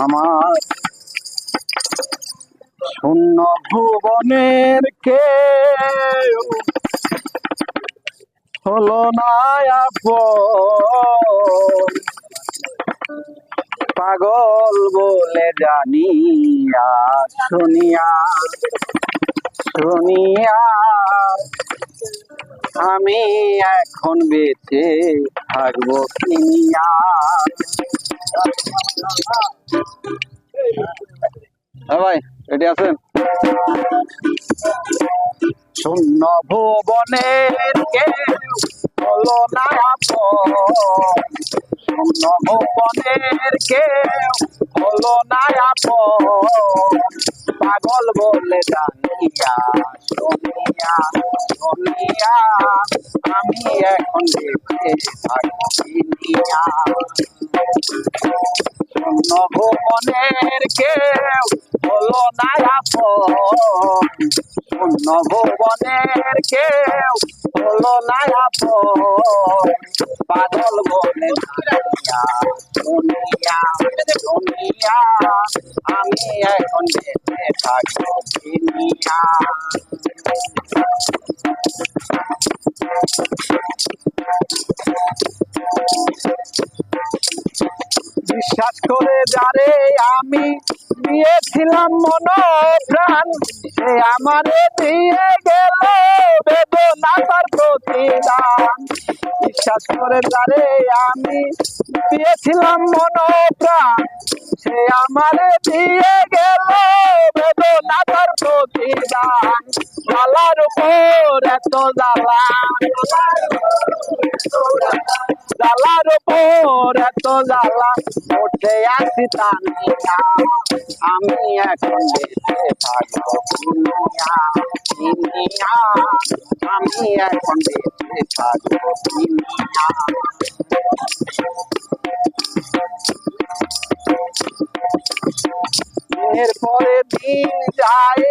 আমার শূন্য ভুবনের কে হলো না আপন, পাগল বলে জানিয়া শুনিয়া শুনিয়া আমি এখন বেঁচে থাকবো কিনিয়া। হ্যাঁ ভাই, রেডি আছেন? শূন্য ভুবনের কেউ হলো না আপন, শূন্য ভুবনের কেউ হলো না আপন, পাগল বলে জানিয়া শুনিয়া শুনিয়া আমি এখন বেঁচে থাকবো কিনিয়া। শূন্য ভুবনের কেউ হলো না আপন, শূন্য ভুবনের কেউ হলো না আপন, পাগল বলে জানিয়া শুনিয়া শুনিয়া আমি এখন বেঁচে থাকবো কিনিয়া। বিশ্বাস করে যারে আমি দিয়েছিলাম মন প্রাণ, সে আমারে দিয়ে গেল বেদনা তার প্রতিদান। বিশ্বাস করে যারে আমি দিয়েছিলাম মন প্রাণ, সে আমারে দিয়ে গেল বেদনা তার প্রতিদান। জ্বালার উপর এত জ্বালা, জ্বালার উপর এত জ্বালা উঠে আসি টানিয়া, আমি এখন বেঁচে থাকবো কিনিয়া কিনিয়া, আমি এখন বেঁচে থাকবো কিনিয়া। এরপরে দিন যায়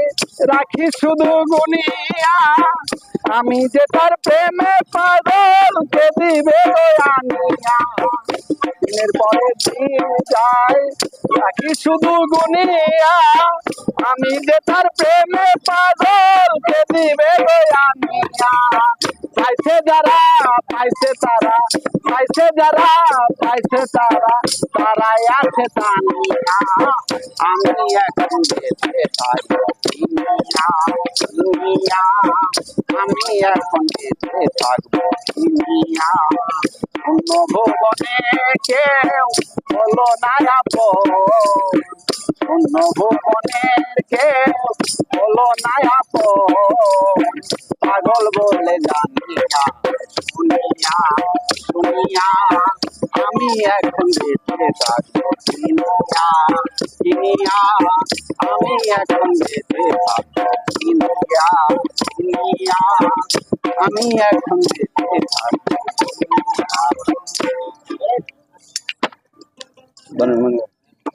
রাখি শুধু গুনিয়া, আমি যে তার প্রেমে পাগল কে দিবে আনিয়া। দিনের পরে দিন যায় রাখি শুধু গুনিয়া, আমি যে তার প্রেমে পাগল কে দিবে আনিয়া। পাইছে যারা পাইছে তারা, পাইছে যারা পাইছে তারা, তারাই আছে টানিয়া, আমি এখন বেঁচে থাকবো কিনিয়া কিনিয়া, আমি এখন বেঁচে থাকবো কিনিয়া। শূন্য ভুবনে কেউ হলো না আপন, শূন্য ভুবনের কেউ হলো না আপন, পাগল বলে জানিয়া শুনিয়া শুনিয়া আমি এখন বেঁচে থাকবো কিনিয়া কিনিয়া, আমি এখন বেঁচে থাকবো কিনিয়া কিনিয়া, আমি এখন বেঁচে থাকবো কিনিয়া।